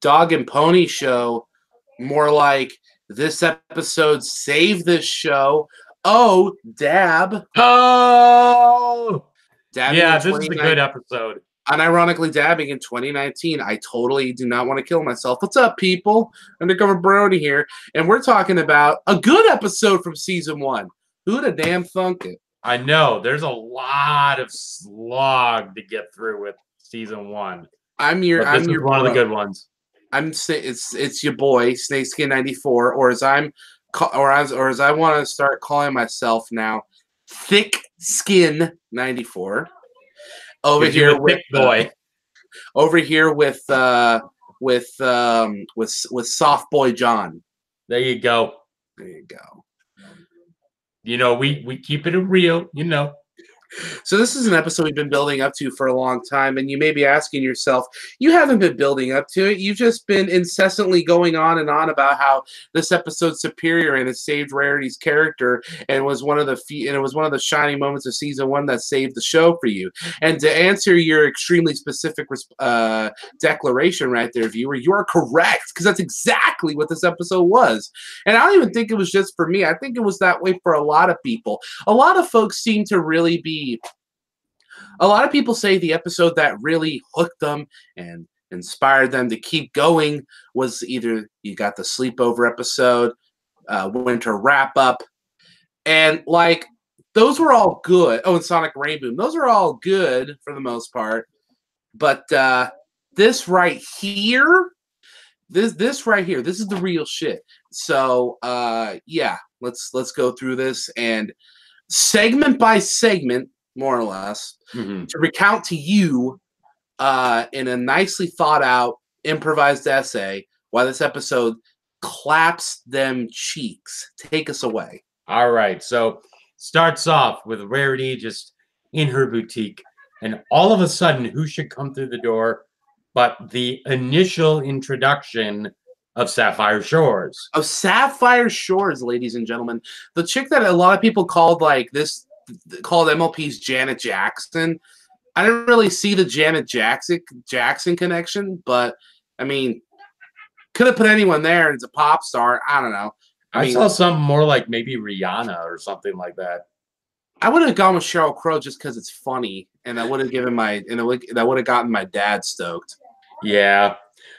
Dog and Pony Show, more like this episode saved this show. Oh, dab. Oh, Dabbing yeah, in this is a good episode. Unironically dabbing in 2019. I totally do not want to kill myself. What's up, people? Undercover Brony here, and we're talking about a good episode from season 1. Who'd have damn thunk it? I know there's a lot of slog to get through with season 1. I'm your one of the good ones. It's your boy Snakeskin 94, or as I want to start calling myself now, Thick Skin 94. Over here with thick boy. Over here with Soft Boy John. There you go. There you go. You know, we keep it real, you know. So this is an episode we've been building up to for a long time, and you may be asking yourself, you haven't been building up to it. You've just been incessantly going on and on about how this episode's superior and it saved Rarity's character and was one of the shining moments of season 1 that saved the show for you. And to answer your extremely specific declaration right there, viewer, you are correct, because that's exactly what this episode was. And I don't even think it was just for me. I think it was that way for a lot of people. A lot of folks seem to really be. A lot of people say the episode that really hooked them and inspired them to keep going was either you got the sleepover episode, winter wrap up, and like those were all good. Oh, and Sonic Rainboom, those are all good for the most part. But this right here, this right here, this is the real shit. So yeah, let's go through this and segment by segment, more or less, to recount to you in a nicely thought out improvised essay why this episode claps them cheeks. Take us away. All right, so starts off with Rarity just in her boutique, and all of a sudden, who should come through the door but the initial introduction of Sapphire Shores. Of Sapphire Shores, ladies and gentlemen. The chick that a lot of people called MLP's Janet Jackson. I didn't really see the Janet Jackson connection, but I mean, could have put anyone there. It's a pop star. I don't know. I saw something more like maybe Rihanna or something like that. I would have gone with Sheryl Crow just because it's funny, and that would have gotten my dad stoked. Yeah.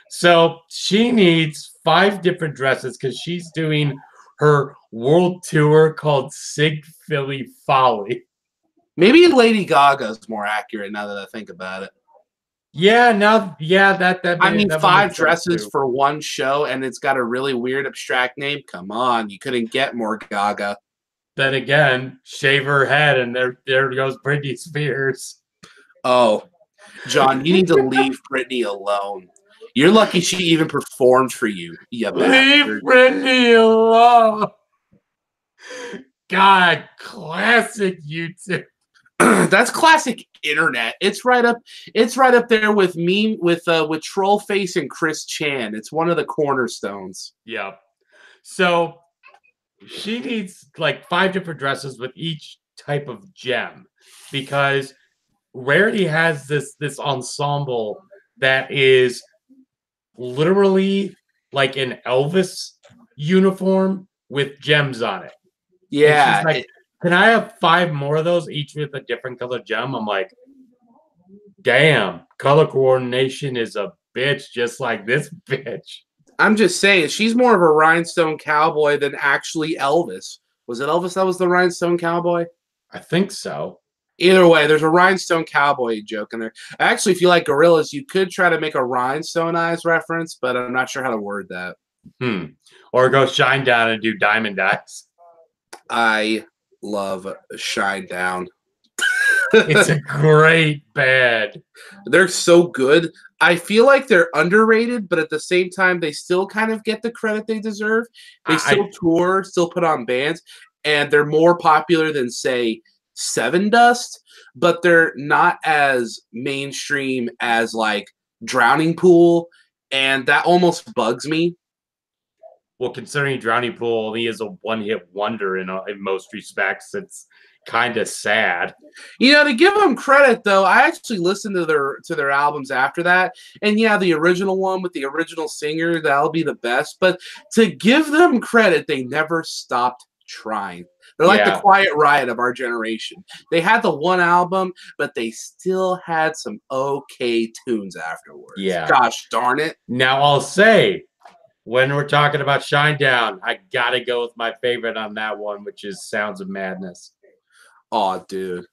So she needs 5 different dresses because she's doing her world tour called Sig Philly Folly. Maybe Lady Gaga is more accurate now that I think about it. Yeah, I mean, 5 dresses for one show, and it's got a really weird abstract name. Come on, you couldn't get more Gaga. Then again, shave her head, and there goes Britney Spears. Oh, John, you need to leave Britney alone. You're lucky she even performed for you. Leave Britney alone. God, classic YouTube. That's classic internet. It's right up there with Trollface and Chris Chan. It's one of the cornerstones. Yeah. So she needs like 5 different dresses with each type of gem because Rarity has this ensemble that is literally like an Elvis uniform with gems on it. Yeah. Like, can I have 5 more of those, each with a different color gem? I'm like, damn, color coordination is a bitch, just like this bitch. I'm just saying, she's more of a rhinestone cowboy than actually Elvis. Was it Elvis that was the rhinestone cowboy? I think so. Either way, there's a rhinestone cowboy joke in there. Actually, if you like gorillas, you could try to make a rhinestone eyes reference, but I'm not sure how to word that. Or go Shine Down and do Diamond Eyes. I love Shine Down. It's a great band. They're so good. I feel like they're underrated, but at the same time, they still kind of get the credit they deserve. They still tour, still put on bands, and they're more popular than, say, Seven Dust, but they're not as mainstream as like Drowning Pool, and that almost bugs me. Well, considering Drowning Pool only is a one-hit wonder in most respects, kind of sad. You know, to give them credit though, I actually listened to their albums after that, and yeah, the original one with the original singer, that'll be the best. But to give them credit, they never stopped trying. They're like the Quiet Riot of our generation. They had the one album, but they still had some okay tunes afterwards. Yeah. Gosh darn it. Now I'll say, when we're talking about Shinedown, I gotta go with my favorite on that one, which is Sounds of Madness. Oh, dude.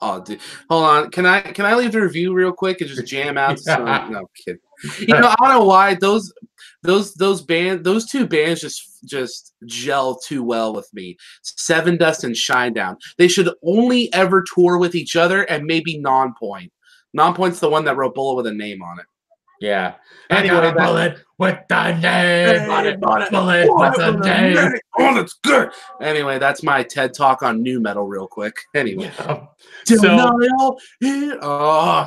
Oh, dude. Hold on. Can I leave the review real quick and just jam out to some? No, I'm kidding. You know, I don't know why those two bands just gel too well with me. Seven Dust and Shinedown. They should only ever tour with each other and maybe Nonpoint. Nonpoint's the one that wrote Bullet with a Name on it. Yeah. Anyway, I got a bullet with the name on it. Bullet with the name. Oh, that's good. Anyway, that's my TED talk on new metal real quick. Anyway. Yeah.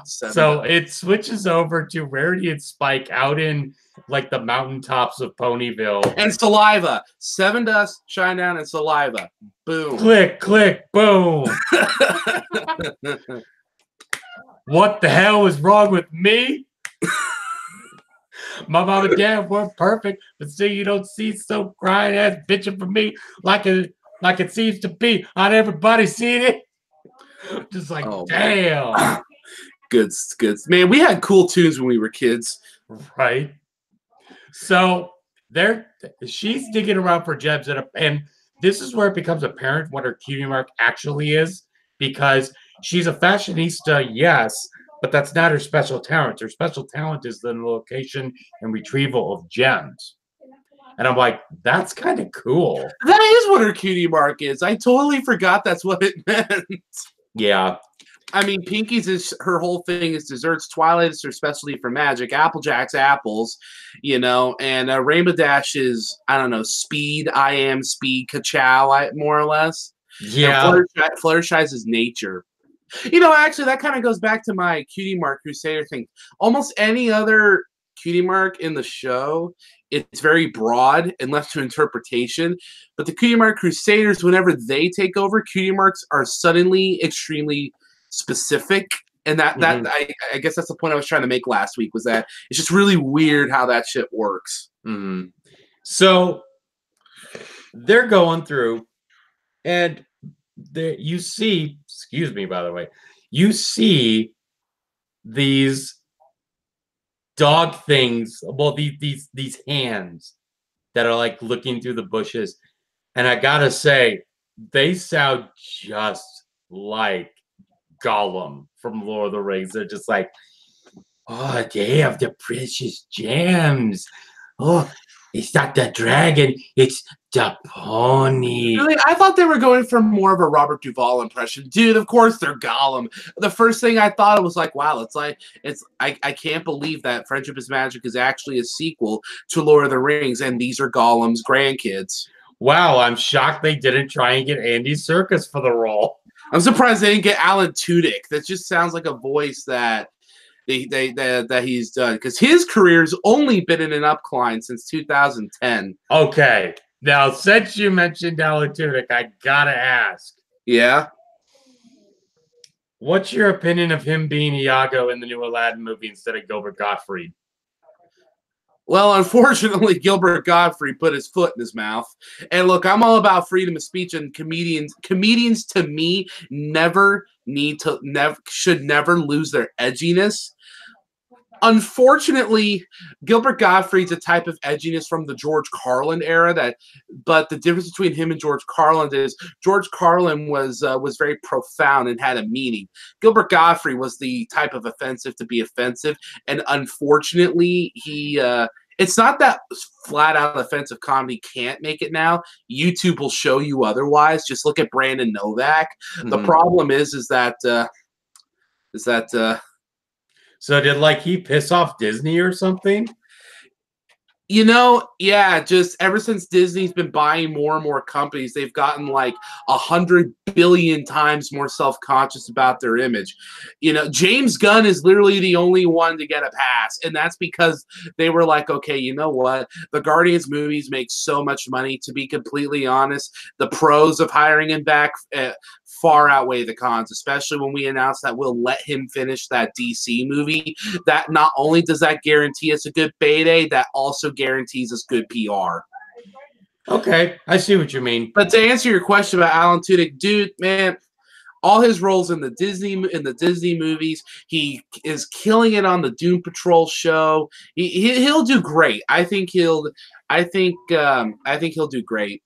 So it switches over to Rarity and Spike out in like the mountaintops of Ponyville. And Saliva. Seven Dust, Shinedown, and Saliva. Boom. Click, click, boom. What the hell is wrong with me? My mom and dad weren't perfect, but still you don't see so crying ass bitching for me like it seems to be on everybody seeing it. Just like, damn. Good. Man, we had cool tunes when we were kids. Right. So she's digging around for gems, and this is where it becomes apparent what her cutie mark actually is, because she's a fashionista, yes, but that's not her special talent. Her special talent is the location and retrieval of gems. And I'm like, that's kind of cool. That is what her cutie mark is. I totally forgot that's what it meant. Yeah. I mean, Pinky's is her whole thing is desserts. Twilight is her specialty for magic. Applejack's apples, you know, and Rainbow Dash is, I don't know, speed. I am speed, ka-chow, more or less. Yeah. Fluttershy's is nature. You know, actually, that kind of goes back to my cutie mark Crusader thing. Almost any other cutie mark in the show, it's very broad and left to interpretation. But the cutie mark Crusaders, whenever they take over, cutie marks are suddenly extremely specific. And I guess that's the point I was trying to make last week, was that it's just really weird how that shit works. Mm-hmm. So they're going through, and you see, excuse me, by the way, you see these dog things, well, these hands that are like looking through the bushes, and I gotta say, they sound just like Gollum from Lord of the Rings. They're just like, oh, they have the precious gems. Oh, it's not the dragon, it's the pony. Really? I thought they were going for more of a Robert Duvall impression. Dude, of course they're Gollum. The first thing I thought was like, wow, I can't believe that Friendship is Magic is actually a sequel to Lord of the Rings, and these are Gollum's grandkids. Wow, I'm shocked they didn't try and get Andy Serkis for the role. I'm surprised they didn't get Alan Tudyk. That just sounds like a voice that that he's done, because his career's only been in an upcline since 2010. Okay, now since you mentioned Alan Tudyk, I gotta ask. Yeah. What's your opinion of him being Iago in the new Aladdin movie instead of Gilbert Gottfried? Well, unfortunately, Gilbert Gottfried put his foot in his mouth. And look, I'm all about freedom of speech, and comedians to me should never lose their edginess. Unfortunately, Gilbert Gottfried's a type of edginess from the George Carlin era, but the difference between him and George Carlin is George Carlin was very profound and had a meaning. Gilbert Gottfried was the type of offensive to be offensive, and unfortunately, it's not that flat out offensive comedy can't make it now. YouTube will show you otherwise. Just look at Brandon Novak. Mm-hmm. The problem is that So did he piss off Disney or something? Yeah, just ever since Disney's been buying more and more companies, they've gotten like 100 billion times more self-conscious about their image. James Gunn is literally the only one to get a pass, and that's because they were like, okay, you know what? The Guardians movies make so much money. To be completely honest, the pros of hiring him back far outweigh the cons, especially when we announced that we'll let him finish that DC movie. That not only does that guarantee us a good payday, that also guarantees us good PR. Okay, I see what you mean. But to answer your question about Alan Tudyk, dude, man, all his roles in the Disney movies, he is killing it on the Doom Patrol show. He'll do great. I think he'll do great.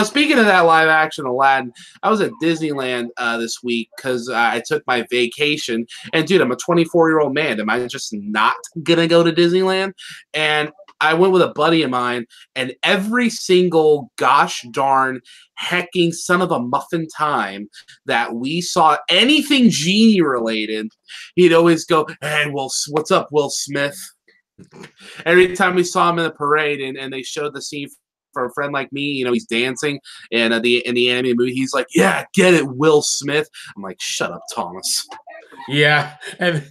Speaking of that live action Aladdin, I was at Disneyland this week because I took my vacation. And dude, I'm a 24-year-old man. Am I just not gonna go to Disneyland? And I went with a buddy of mine, and every single gosh darn hecking son of a muffin time that we saw anything genie related, he'd always go, "Hey, what's up, Will Smith?" Every time we saw him in the parade, and they showed the scene for a friend like me, he's dancing, and in the animated movie, he's like, "Yeah, get it, Will Smith." I'm like, "Shut up, Thomas." Yeah, and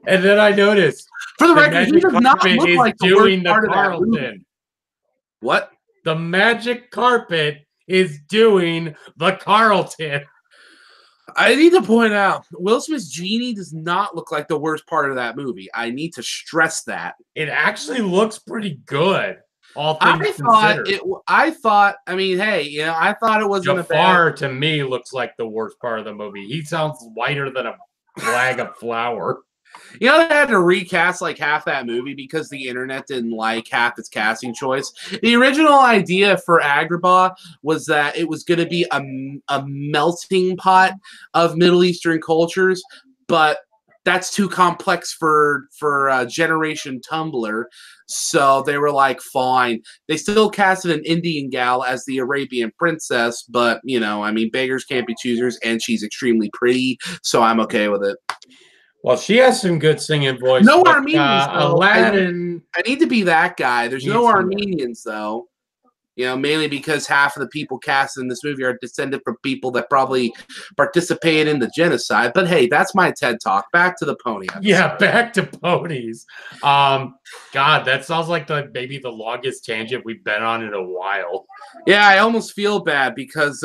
then I noticed for the record, he does not look like the worst part of that movie. What? The magic carpet is doing the Carlton. I need to point out, Will Smith's genie does not look like the worst part of that movie. I need to stress that. It actually looks pretty good. All things considered. I thought, hey, I thought it wasn't Jafar, to me, looks like the worst part of the movie. He sounds whiter than a flag of flour. They had to recast like half that movie because the internet didn't like half its casting choice. The original idea for Agrabah was that it was going to be a melting pot of Middle Eastern cultures, but that's too complex for Generation Tumblr. So they were like, fine. They still casted an Indian gal as the Arabian princess, but, beggars can't be choosers, and she's extremely pretty, so I'm okay with it. Well, she has some good singing voice. No Armenians, though. Aladdin. I need to be that guy. There's no Armenians, though. Mainly because half of the people cast in this movie are descended from people that probably participated in the genocide. But hey, that's my TED Talk. Back to the pony episode. Yeah, back to ponies. God, that sounds like maybe the longest tangent we've been on in a while. Yeah, I almost feel bad because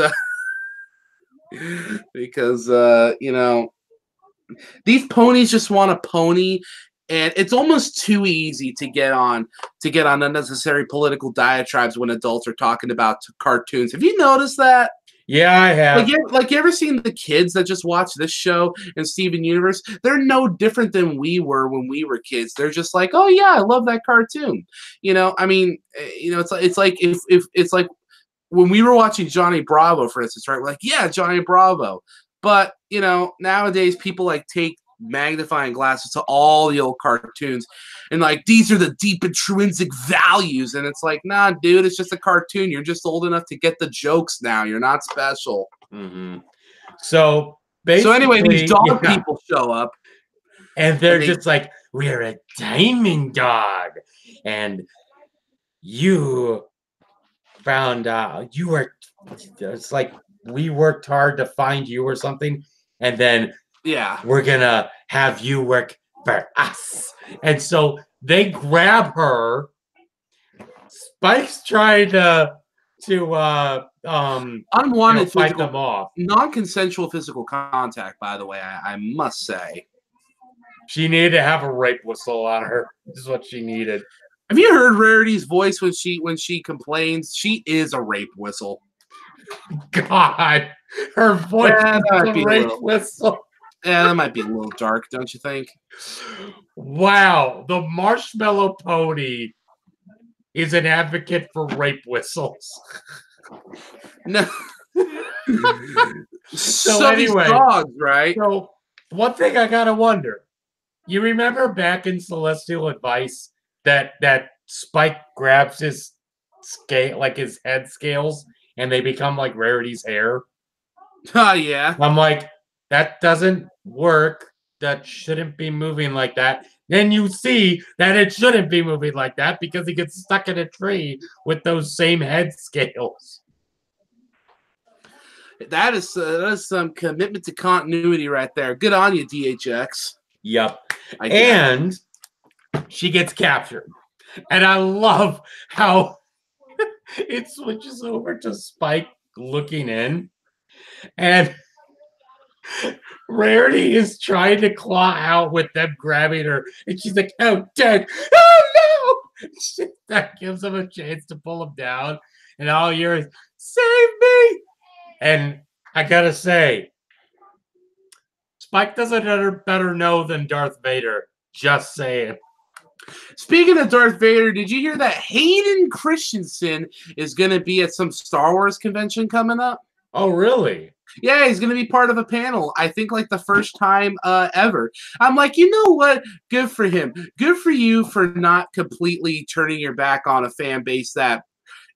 these ponies just want a pony, and it's almost too easy to get on unnecessary political diatribes when adults are talking about cartoons. Have you noticed that? Yeah, I have. Like you ever seen the kids that just watch this show and Steven Universe? They're no different than we were when we were kids. They're just like, oh yeah, I love that cartoon. It's like if it's like when we were watching Johnny Bravo, for instance, right? We're like, yeah, Johnny Bravo. But, nowadays people like take magnifying glasses to all the old cartoons and like, these are the deep intrinsic values. And it's like, nah, dude, it's just a cartoon. You're just old enough to get the jokes now. You're not special. Mm-hmm. So anyway, these dog people show up. And they're just like, we're a diamond dog. And you found out it's like, we worked hard to find you or something, and then we're gonna have you work for us. And so they grab her. Spike's trying to unwanted fight them off. Non-consensual physical contact, by the way, I must say. She needed to have a rape whistle on her. This is what she needed. Have you heard Rarity's voice when she complains? She is a rape whistle. God, her voice is a rape whistle. Yeah, that might be a little dark, don't you think? Wow, the marshmallow pony is an advocate for rape whistles. No. So anyway, dogs, right? So one thing I gotta wonder. You remember back in Celestial Advice that Spike grabs his scale, like his head scales, and they become like Rarity's hair? Oh, yeah. I'm like, that doesn't work that shouldn't be moving like that. Then you see that it shouldn't be moving like that because he gets stuck in a tree with those same head scales. That is some commitment to continuity right there. Good on you, DHX. Yep. And she gets captured. And I love how it switches over to Spike looking in. And Rarity is trying to claw out with them grabbing her. And she's like, oh, dead. Oh, no. That gives him a chance to pull him down. And all you hear is, save me. And I got to say, Spike doesn't better know than Darth Vader. Just saying. Speaking of Darth Vader, did you hear that Hayden Christensen is going to be at some Star Wars convention coming up? Oh, really? Yeah, he's going to be part of a panel. I think like the first time ever. I'm like, you know what? Good for him. Good for you for not completely turning your back on a fan base that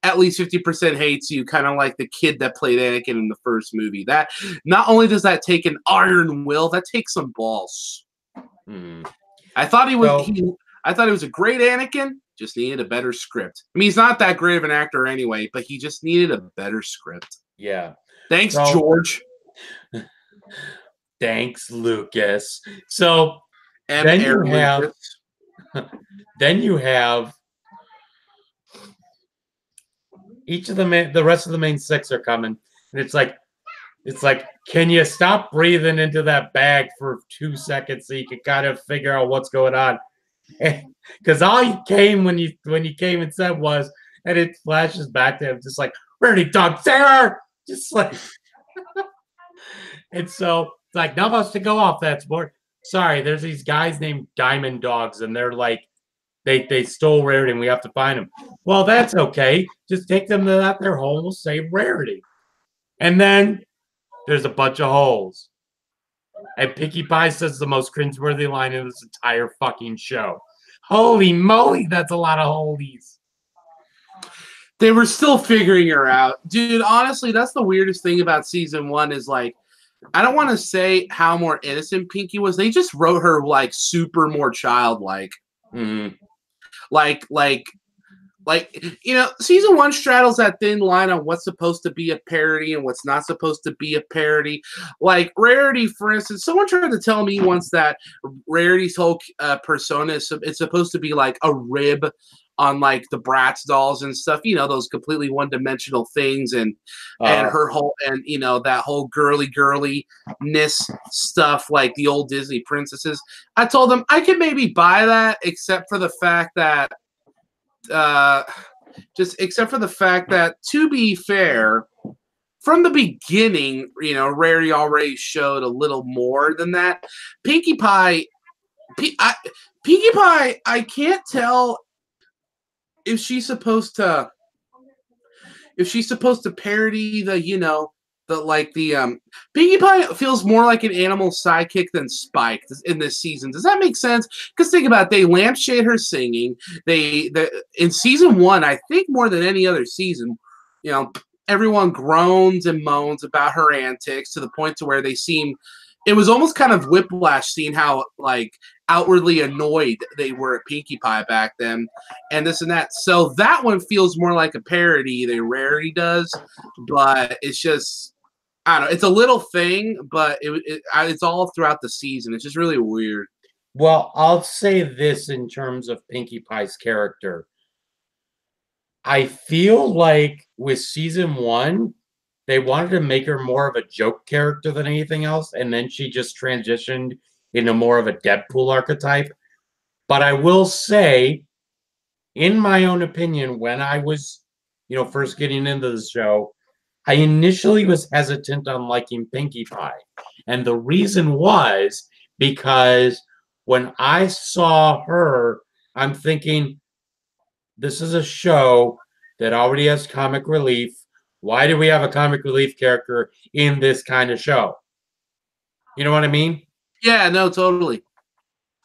at least 50% hates you, kind of like the kid that played Anakin in the first movie. That not only does that take an iron will, that takes some balls. I thought he was I thought he was a great Anakin, just needed a better script. I mean, he's not that great of an actor anyway, but he just needed a better script. Yeah. Thanks, George. Thanks, Lucas. So then you have each of the rest of the main six are coming, and it's like, can you stop breathing into that bag for 2 seconds so you can kind of figure out what's going on? Because all you came when you came and said was, and it flashes back to him, just like, Rarity Dog Sarah, just like, and so it's like, none of us to go off that sport. Sorry, there's these guys named Diamond Dogs, and they're like, they stole Rarity, and we have to find them. Well, that's okay. Just take them to their home. We'll save Rarity, and then there's a bunch of holes. And Pinkie Pie says the most cringeworthy line in this entire fucking show. Holy moly, that's a lot of holies. They were still figuring her out. Dude, honestly, that's the weirdest thing about season 1 is like, I don't want to say how more innocent Pinkie was. They just wrote her like super more childlike. Like, you know, season 1 straddles that thin line on what's supposed to be a parody and what's not supposed to be a parody. Like, Rarity, for instance, someone tried to tell me once that Rarity's whole persona is it's supposed to be like a rib on like the Bratz dolls and stuff, you know, those completely one-dimensional things and her whole, and you know, that whole girliness stuff like the old Disney princesses. I told them I could maybe buy that except for the fact that to be fair, from the beginning, you know, Rarity already showed a little more than that. Pinkie Pie, I can't tell if she's supposed to parody the, you know, Pinkie Pie feels more like an animal sidekick than Spike in this season. Does that make sense? Because think about it, they lampshade her singing. In season 1, I think more than any other season, you know, everyone groans and moans about her antics to the point to where it was almost kind of whiplash seeing how like outwardly annoyed they were at Pinkie Pie back then, and this and that. So that one feels more like a parody than Rarity does, but it's just, I don't know. It's a little thing, but it's all throughout the season. It's just really weird. Well, I'll say this in terms of Pinkie Pie's character. I feel like with season 1, they wanted to make her more of a joke character than anything else, and then she just transitioned into more of a Deadpool archetype. But I will say, in my own opinion, when I was, you know, first getting into the show, I initially was hesitant on liking Pinkie Pie. And the reason was because when I saw her, I'm thinking, this is a show that already has comic relief. Why do we have a comic relief character in this kind of show? You know what I mean? Yeah, no, totally.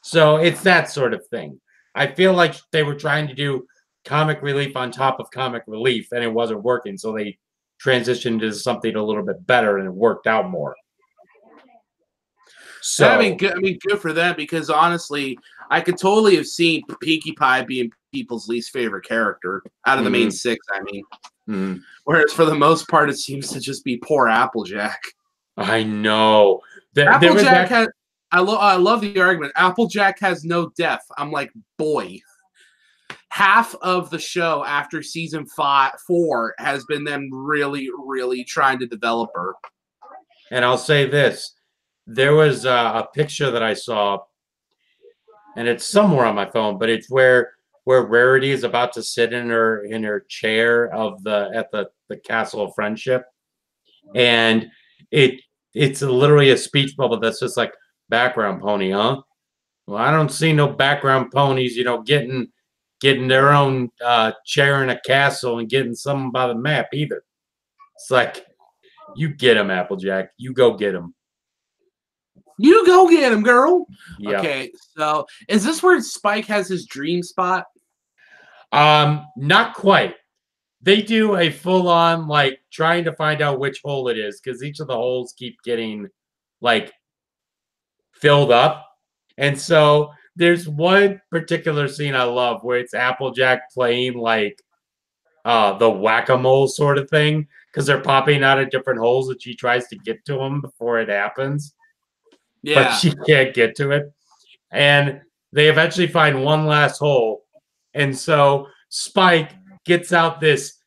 So it's that sort of thing. I feel like they were trying to do comic relief on top of comic relief, and it wasn't working. So they transitioned to something a little bit better, and it worked out more. So I mean, good for them because honestly, I could totally have seen Pinkie Pie being people's least favorite character out of the main six. I mean, whereas for the most part, it seems to just be poor Applejack. I know that there was Applejack that. has. I love the argument. Applejack has no depth. I'm like, boy. Half of the show after season 4 has been them really, really trying to develop her. And I'll say this: there was a picture that I saw, and it's somewhere on my phone, but it's where Rarity is about to sit in her chair of the Castle of Friendship, and it's literally a speech bubble that's just like background pony, huh? Well, I don't see no background ponies, getting their own chair in a castle and getting something by the map either. It's like, you get him, Applejack. You go get him. You go get him, girl. Yep. Okay, so is this where Spike has his dream spot? Not quite. They do a full-on like trying to find out which hole it is because each of the holes keep getting like filled up, and so there's one particular scene I love where it's Applejack playing like the whack-a-mole sort of thing because they're popping out of different holes and she tries to get to them before it happens. Yeah. But she can't get to it. And they eventually find one last hole. And so Spike gets out this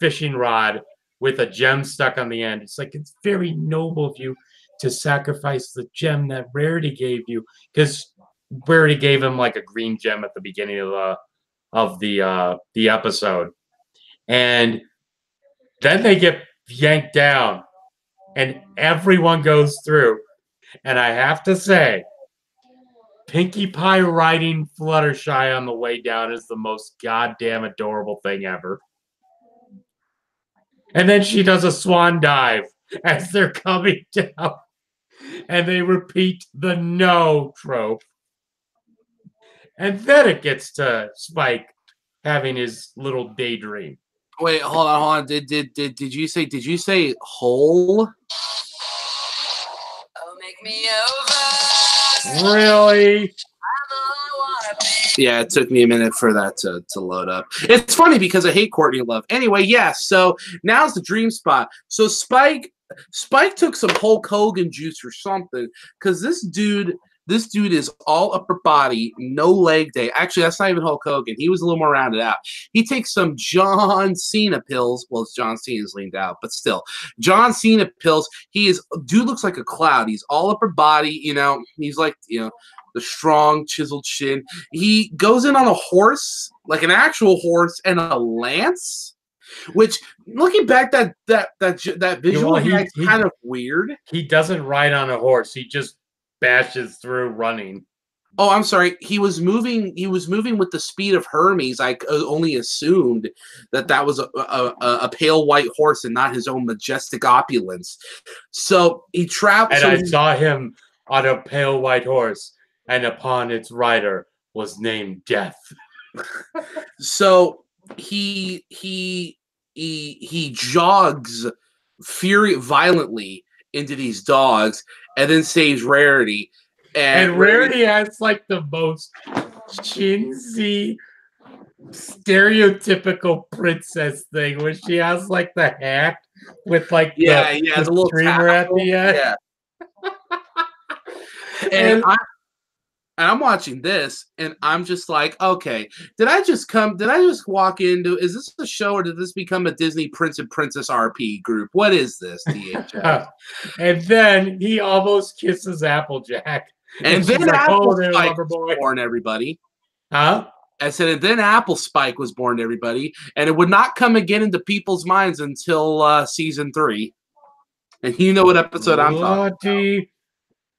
fishing rod with a gem stuck on the end. It's like, it's very noble of you to sacrifice the gem that Rarity gave you. Because Rarity gave him like a green gem at the beginning of the episode. And then they get yanked down and everyone goes through. And I have to say, Pinkie Pie riding Fluttershy on the way down is the most goddamn adorable thing ever. And then she does a swan dive as they're coming down. And they repeat the no trope. And then it gets to Spike having his little daydream. Wait, hold on. Did you say hole? Oh, make me over. Really? Yeah, it took me a minute for that to load up. It's funny because I hate Courtney Love. Anyway, so now's the dream spot. So Spike took some Hulk Hogan juice or something because this dude is all upper body, no leg day. Actually, that's not even Hulk Hogan. He was a little more rounded out. He takes some John Cena pills. Well, it's John Cena's leaned out, but still. John Cena pills. Dude looks like a cloud. He's all upper body, He's like, the strong, chiseled chin. He goes in on a horse, like an actual horse, and a lance. Which, looking back, that visual is kind of weird. He doesn't ride on a horse. He just bashes through running. Oh, I'm sorry. He was moving with the speed of Hermes. I only assumed that was a pale white horse and not his own majestic opulence. So he traveled. And I saw him on a pale white horse, and upon its rider was named Death. So he jogs violently into these dogs and then saves Rarity. And Rarity has like the most chintzy, stereotypical princess thing where she has like the hat with like the little streamer at the end. Yeah. and I'm watching this, and I'm just like, okay, did I just walk into, is this a show, or did this become a Disney Prince and Princess RP group? What is this, DHS? And then he almost kisses Applejack. And then Apple Spike was born, everybody. Huh? I said, and then Apple Spike was born, everybody. And it would not come again into people's minds until season 3. And you know what episode I'm talking about.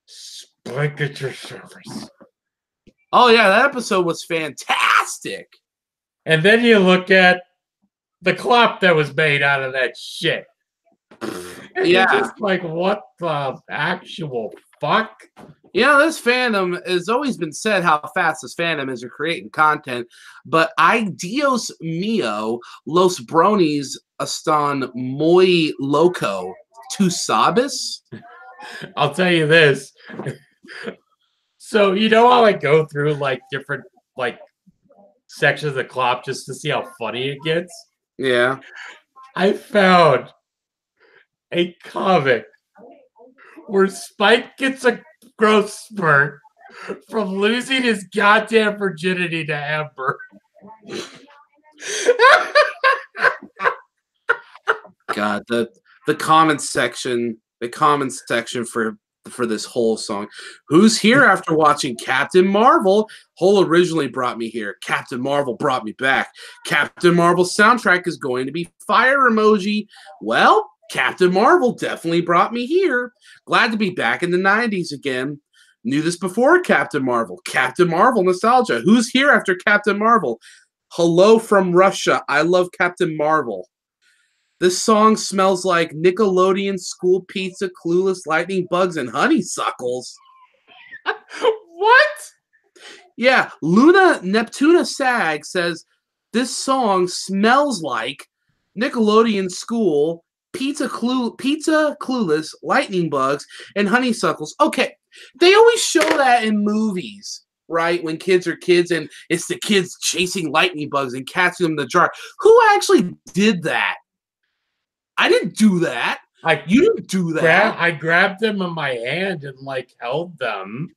Spike at your service. Oh, yeah, that episode was fantastic. And then you look at the clop that was made out of that shit. And you're just like, what the actual fuck? This fandom has always been said how fast this fandom is at creating content, but Dios mío, los bronies están muy loco. ¿Tú sabes? I'll tell you this. So you know how I go through like different like sections of Clop just to see how funny it gets? Yeah. I found a comic where Spike gets a growth spurt from losing his goddamn virginity to Amber. God, the comments section for this whole song. Who's here after watching Captain Marvel? Whole originally brought me here. Captain Marvel brought me back. Captain Marvel's soundtrack is going to be fire emoji. Well, Captain Marvel definitely brought me here. Glad to be back in the 90s again. Knew this before Captain Marvel. Captain Marvel nostalgia. Who's here after Captain Marvel? Hello from Russia. I love Captain Marvel. This song smells like Nickelodeon school pizza, Clueless, lightning bugs, and honeysuckles. What? Yeah, Luna Neptuna Sag says this song smells like Nickelodeon school, pizza, Clueless, lightning bugs, and honeysuckles. Okay, they always show that in movies, right? When kids are kids and it's the kids chasing lightning bugs and catching them in the jar. Who actually did that? I didn't do that. You didn't do that. I grabbed them in my hand and like held them,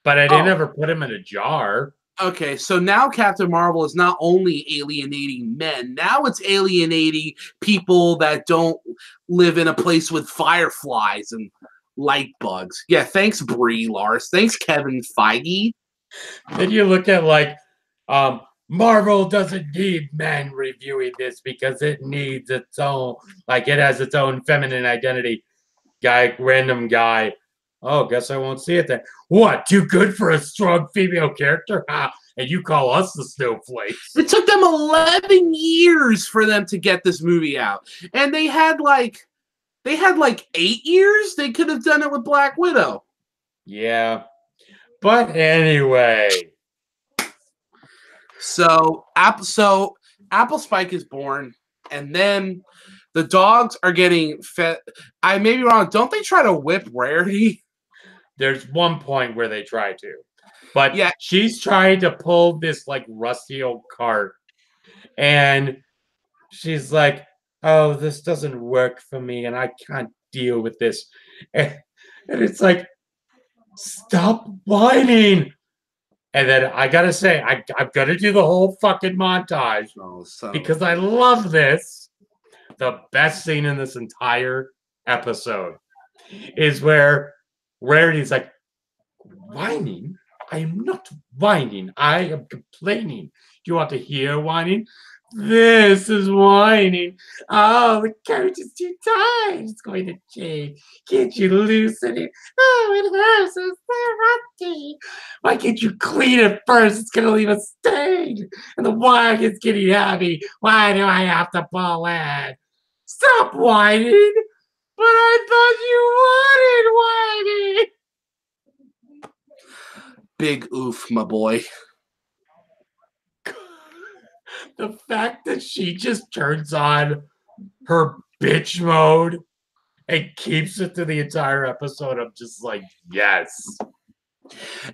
but I didn't ever put them in a jar. Okay, so now Captain Marvel is not only alienating men, now it's alienating people that don't live in a place with fireflies and light bugs. Yeah, thanks, Brie Lars. Thanks, Kevin Feige. Then you look at like Marvel doesn't need men reviewing this because it needs its own, like it has its own feminine identity. Random guy. Oh, guess I won't see it then. What? Too good for a strong female character? Ha! And you call us the snowflakes. It took them 11 years for them to get this movie out. And they had like 8 years. They could have done it with Black Widow. Yeah. But anyway. So Apple Spike is born, and then the dogs are getting fed. I may be wrong. Don't they try to whip Rarity? There's one point where they try to. But yeah, she's trying to pull this like rusty old cart. And she's like, oh, this doesn't work for me, and I can't deal with this. And it's like, stop whining. And then I gotta say, I'm gonna do the whole fucking montage because I love this. The best scene in this entire episode is where Rarity's like, whining? I am not whining. I am complaining. Do you want to hear whining? This is whining. Oh, the carriage is too tight. It's going to change. Can't you loosen it? Oh, it hurts. It's so rusty. Why can't you clean it first? It's going to leave a stain. And the wire is getting heavy. Why do I have to pull it? Stop whining. But I thought you wanted whining. Big oof, my boy. The fact that she just turns on her bitch mode and keeps it through the entire episode, I'm just like, yes.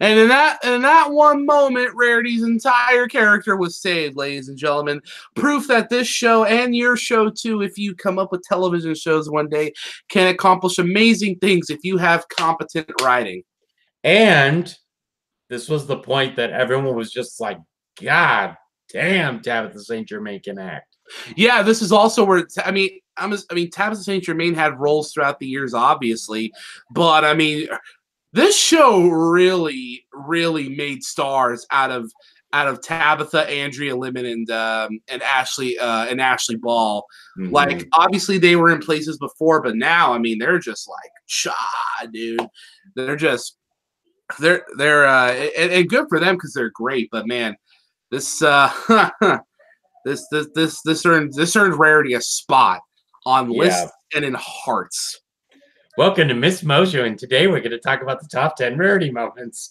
And in that one moment, Rarity's entire character was saved, ladies and gentlemen. Proof that this show and your show too, if you come up with television shows one day, can accomplish amazing things if you have competent writing. And this was the point that everyone was just like, God damn, Tabitha St. Germain can act. Yeah, this is also where Tabitha St. Germain had roles throughout the years, obviously, but I mean, this show really, really made stars out of Tabitha, Andrea Lemon, and Ashley Ball. Mm-hmm. Like, obviously, they were in places before, but now, I mean, they're just like, dude. They're just and good for them because they're great. But man, this this earned Rarity a spot on lists and in hearts. Welcome to Miss Mojo, and today we're going to talk about the top 10 Rarity moments.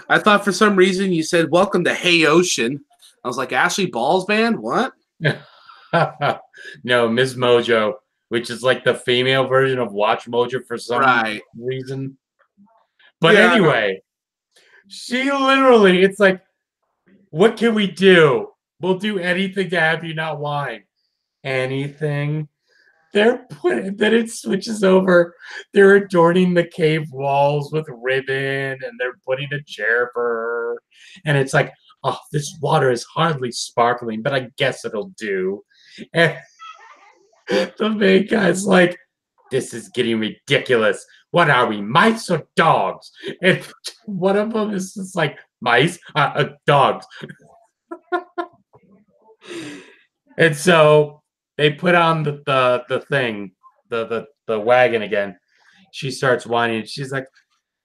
I thought for some reason you said welcome to Hey Ocean. I was like, Ashley Ball's band? What? No, Miss Mojo. which is like the female version of Watch Mojo for some Right. reason. But Yeah, anyway, she literally, it's like, what can we do? We'll do anything to have you not whine. Anything. Then it switches over. They're adorning the cave walls with ribbon, and they're putting a chair for her. And it's like, oh, this water is hardly sparkling, but I guess it'll do. And the main guy's like, this is getting ridiculous. What are we, mice or dogs? And one of them is just like, mice, dogs. And so they put on the thing, the wagon again. She starts whining. She's like,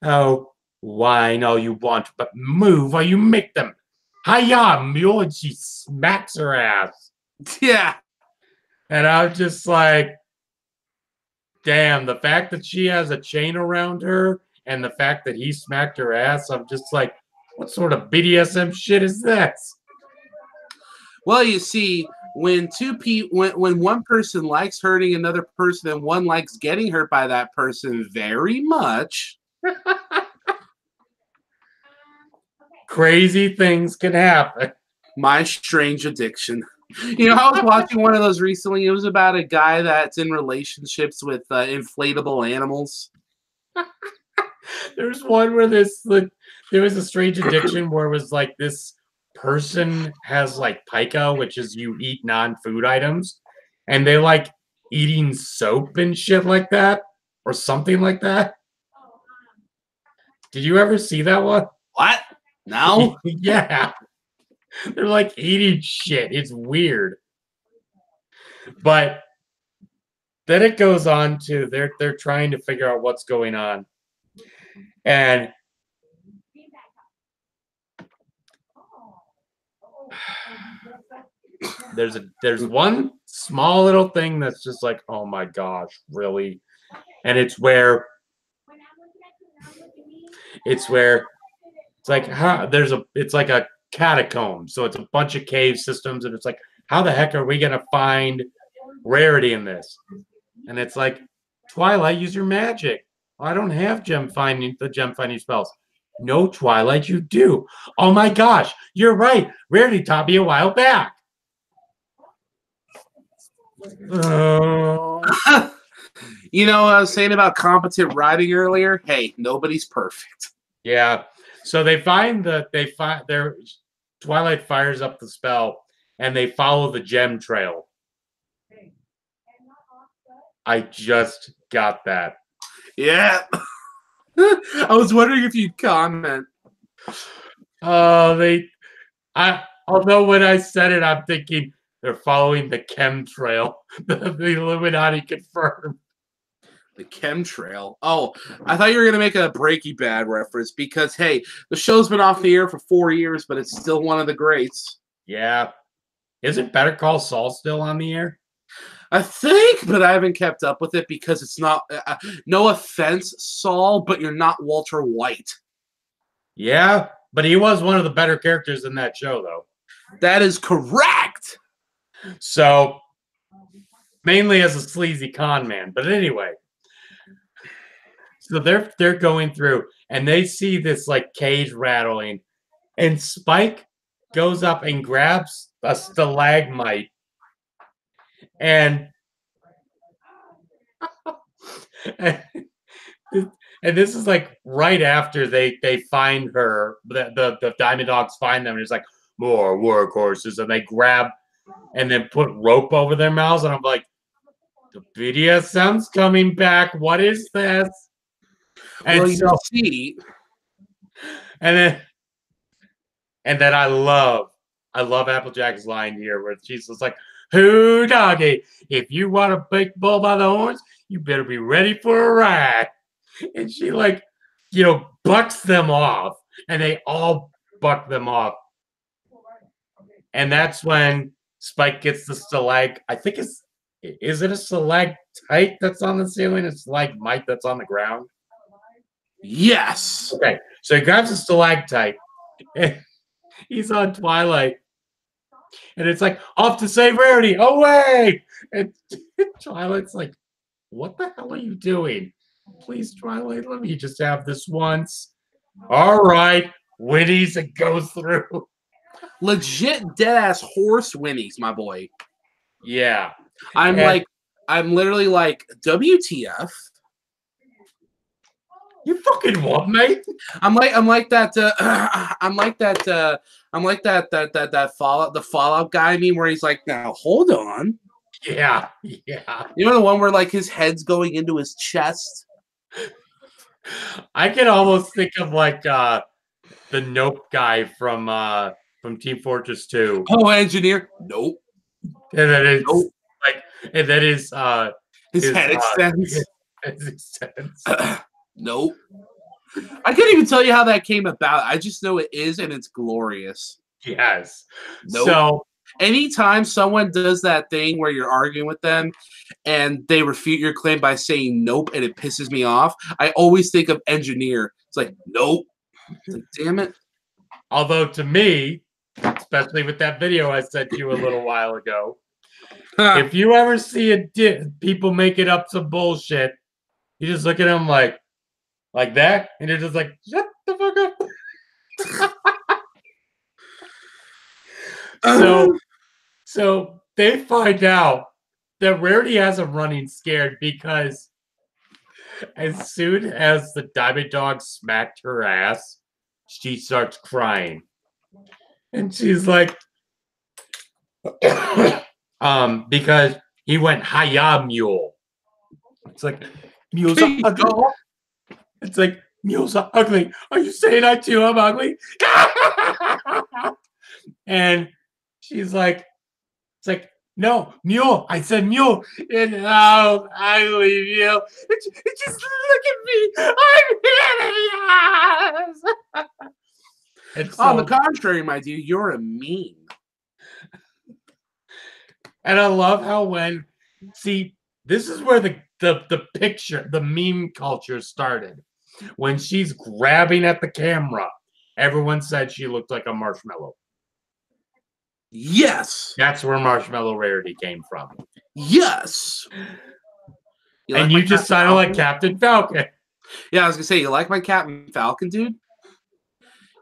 "Oh, whine all you want, but move or you make them." Hiya, mule, and she smacks her ass. yeah. And I'm just like, damn, the fact that she has a chain around her and the fact that he smacked her ass, I'm just like, what sort of BDSM shit is this? Well, you see, when when one person likes hurting another person and one likes getting hurt by that person very much, crazy things can happen. my strange addiction. You know, I was watching one of those recently. It was about a guy that's in relationships with inflatable animals. There's one where there was a strange addiction where it was like this person has like pica, which is you eat non-food items, and they like eating soap and shit like that, or something like that. Did you ever see that one? What? No? Yeah. They're like eating shit. It's weird. But then it goes on to they're trying to figure out what's going on. And there's one small little thing that's just like, oh my gosh, really? And it's where it's like how it's like a catacomb. So it's a bunch of cave systems, and it's like, how the heck are we gonna find rarity in this? And it's like, Twilight, use your magic. I don't have gem finding spells. No, Twilight, you do. Oh my gosh, you're right. Rarity taught me a while back. You know what I was saying about competent writing earlier? Hey, nobody's perfect. Yeah. So their Twilight fires up the spell and they follow the gem trail. I just got that. Yeah. I was wondering if you'd comment. Although when I said it, I'm thinking they're following the chemtrail. The Illuminati confirmed. The chemtrail. Oh, I thought you were going to make a Breaking Bad reference because, hey, the show's been off the air for 4 years, but it's still one of the greats. Yeah. Isn't Better Call Saul still on the air? I think, but I haven't kept up with it because it's not, no offense, Saul, but you're not Walter White. Yeah, but he was one of the better characters in that show, though. That is correct. So, mainly as a sleazy con man. But anyway, so they're going through and they see this like cage rattling, and Spike goes up and grabs a stalagmite, and this is like right after they find her. The Diamond Dogs find them, and it's like, more workhorses, and they grab and then put rope over their mouths, and I'm like, the BDSM's coming back. What is this? And well, so, you see, and then I love Applejack's line here where she's just like, "Who doggy? If you want a big bull by the horns, you better be ready for a ride." And she like, bucks them off, and they all buck them off. And that's when Spike gets the I think is it a stalactite that's on the ceiling? It's stalagmite that's on the ground. Yes. Okay, so he grabs a stalactite. And he's on Twilight, And it's like, off to save Rarity, away! And Twilight's like, what the hell are you doing? Please, Twilight, let me just have this once. All right, Winnie's and goes through. Legit dead-ass horse whinnies, my boy. Yeah. I'm literally like, WTF? You fucking what, mate? I'm like that Fallout, the Fallout guy meme where he's like, now hold on. Yeah, yeah. You know the one where like his head's going into his chest? I can almost think of like the Nope guy from Team Fortress 2. Oh, engineer. Nope. And then it's nope. like, and then his head extends. His extends. Nope. I can't even tell you how that came about. I just know it is, and it's glorious. Yes. Nope. So anytime someone does that thing where you're arguing with them and they refute your claim by saying nope, and it pisses me off, I always think of engineer. It's like, nope. It's like, damn it. Although to me, especially with that video I sent you a little while ago, if you ever see people making up some bullshit, you just look at them like that, and you're just like, shut the fuck up. So they find out that Rarity has them running scared because as soon as the Diamond Dog smacked her ass, she starts crying. And she's like, because he went hiya mule. It's like, mules are ugly. It's like, mules are ugly. Are you saying I too am ugly? And she's like, it's like, no, mule. I said mule. And oh, ugly mule. It just look at me. I'm hideous. On the contrary, my dear, you're a meme. And I love how this is where the picture, the meme culture started. When she's grabbing at the camera, everyone said she looked like a marshmallow. Yes. That's where Marshmallow Rarity came from. Yes. And you just sounded like Captain Falcon. Yeah, I was going to say, you like my Captain Falcon, dude?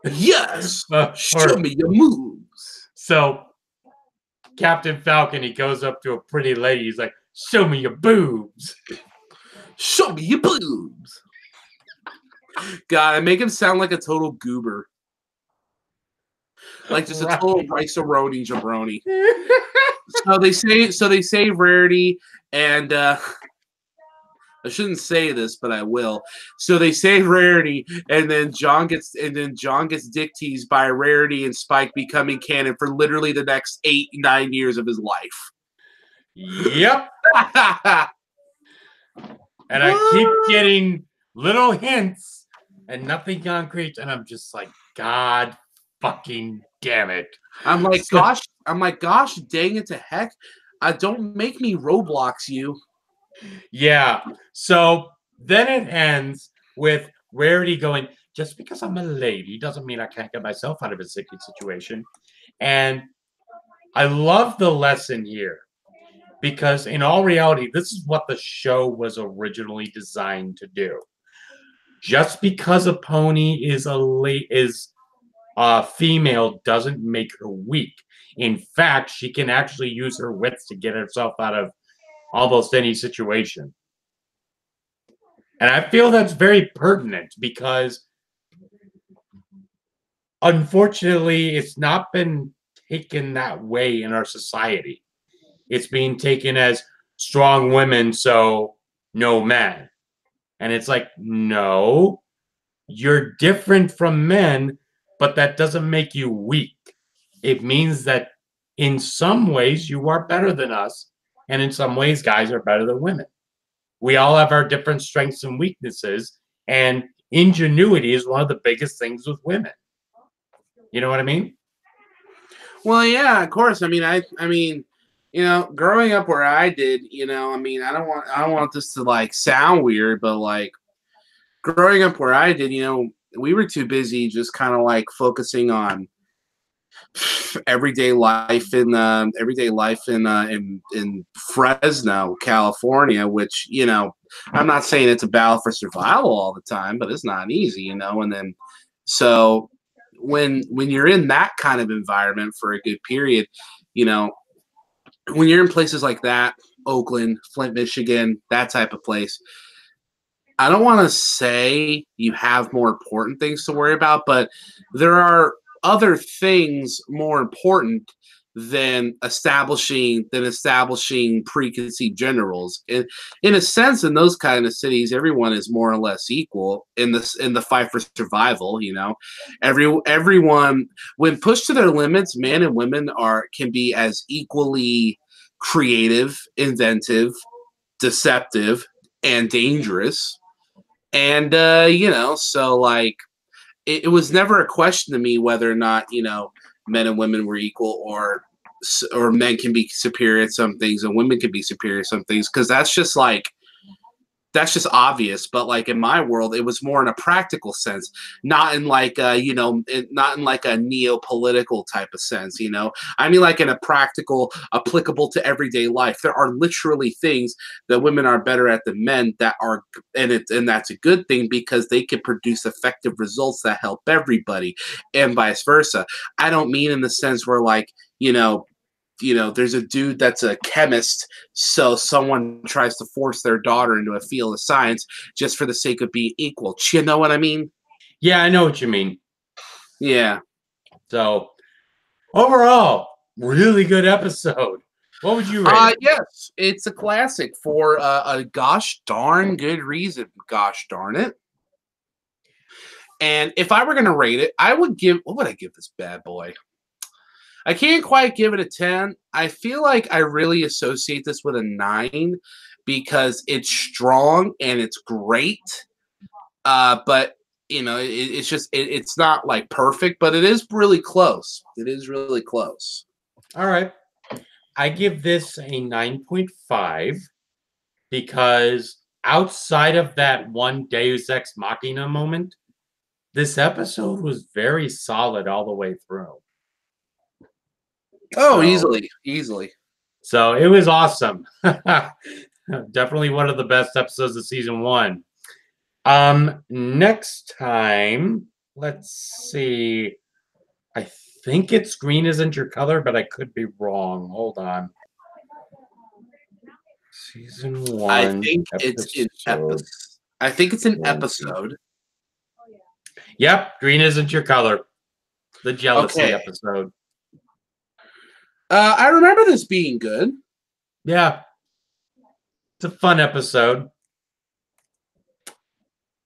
Yes. Show me your moves. So, Captain Falcon, he goes up to a pretty lady. He's like, show me your boobs. Show me your boobs. God, I make him sound like a total goober. Like just a total rice-a-roni jabroni. So they say Rarity, and I shouldn't say this, but I will. So they say Rarity, and then John gets dick teased by Rarity and Spike becoming canon for literally the next 8-9 years of his life. Yep. And I keep getting little hints and nothing concrete, and I'm just like, God fucking damn it. I'm like, gosh dang it to heck. Don't make me Roblox you. Yeah. So then it ends with Rarity going, just because I'm a lady doesn't mean I can't get myself out of a sticky situation. And I love the lesson here because in all reality, this is what the show was originally designed to do. Just because a pony is female doesn't make her weak. In fact, she can actually use her wits to get herself out of almost any situation. And I feel that's very pertinent because unfortunately, it's not been taken that way in our society. It's being taken as strong women, so no men. And it's like, no, you're different from men, but that doesn't make you weak. It means that in some ways you are better than us, and in some ways guys are better than women. We all have our different strengths and weaknesses, and ingenuity is one of the biggest things with women. You know what I mean? Well, yeah, of course. I mean, you know, growing up where I did, you know, I mean, I don't want this to like sound weird, but like growing up where I did, you know, we were too busy just kind of like focusing on everyday life in Fresno, California, which, you know, I'm not saying it's a battle for survival all the time, but it's not easy, you know. And then so when you're in that kind of environment for a good period, you know, when you're in places like that, Oakland, Flint, Michigan, that type of place, I don't want to say you have more important things to worry about, but there are other things more important than establishing preconceived generals. In a sense, in those kind of cities, everyone is more or less equal in the fight for survival. You know, everyone, when pushed to their limits, men and women are can be as equally creative, inventive, deceptive, and dangerous. And you know, so like it was never a question to me whether or not, you know, men and women were equal, or men can be superior at some things and women can be superior at some things, because that's just obvious. But like in my world, it was more in a practical sense, not in like you know, not in like a neo-political type of sense, you know. I mean, like in a practical, applicable to everyday life. There are literally things that women are better at than men, that are, and that's a good thing, because they can produce effective results that help everybody, and vice versa. I don't mean in the sense where, like, there's a dude that's a chemist, so someone tries to force their daughter into a field of science just for the sake of being equal. You know what I mean? Yeah, I know what you mean. Yeah. So overall, really good episode. What would you rate it? Yes, it's a classic for a gosh darn good reason. Gosh darn it. And if I were going to rate it, what would I give this bad boy? I can't quite give it a 10. I feel like I really associate this with a 9 because it's strong and it's great. But you know, it's not like perfect, but it is really close. It is really close. All right. I give this a 9.5 because outside of that one Deus Ex Machina moment, this episode was very solid all the way through. Oh, So, easily. so it was awesome. Definitely one of the best episodes of season 1. Next time, let's see. I think it's Green Isn't Your Color, but I could be wrong. Hold on. Season 1, episode I think it's an 20. episode. Yep, Green Isn't Your Color. The jealousy Okay. episode. I remember this being good. Yeah. It's a fun episode.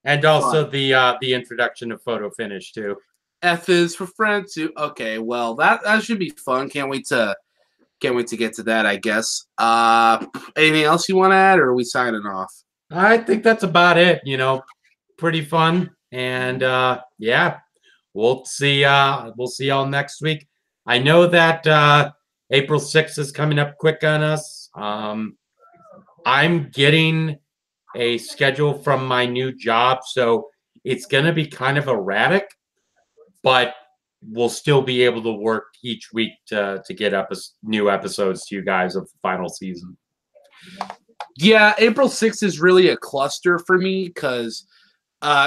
And also the introduction of photo finish too. F is for friend too. Okay, well that should be fun. Can't wait to get to that, I guess. Anything else you want to add, or are we signing off? I think that's about it. You know, pretty fun. And yeah, we'll see y'all next week. I know that April 6th is coming up quick on us. I'm getting a schedule from my new job, so it's going to be kind of erratic, but we'll still be able to work each week to get new episodes to you guys of the final season. Yeah, April 6th is really a cluster for me because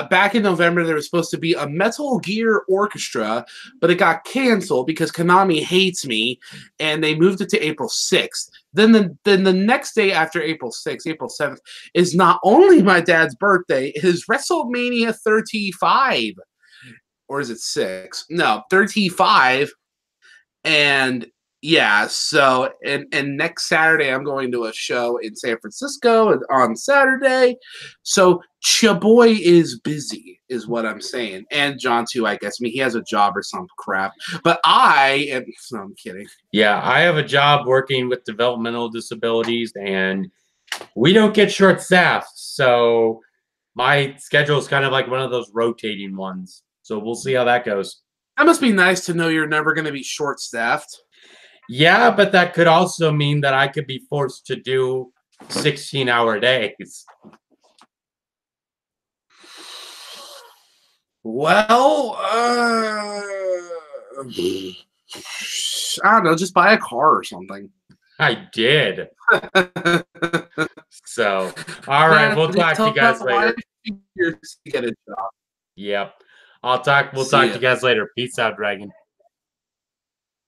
back in November there was supposed to be a Metal Gear Orchestra, but it got canceled because Konami hates me, and they moved it to April 6th. Then the next day after April 6th, April 7th, is not only my dad's birthday, it is WrestleMania 35. Or is it 6? No, 35. And yeah, so and next Saturday I'm going to a show in San Francisco on Saturday. So Chaboy is busy, is what I'm saying. And John too, I guess. I mean, he has a job or some crap. But I am no, I'm kidding. Yeah, I have a job working with developmental disabilities, and we don't get short staffed. So my schedule is kind of like one of those rotating ones. So we'll see how that goes. That must be nice to know you're never going to be short staffed. Yeah, but that could also mean that I could be forced to do 16-hour days. Well, I don't know, just buy a car or something. I did. So, all right, we'll talk to you guys later. To get a job. Yep. We'll talk to you guys later. Peace out, Dragon.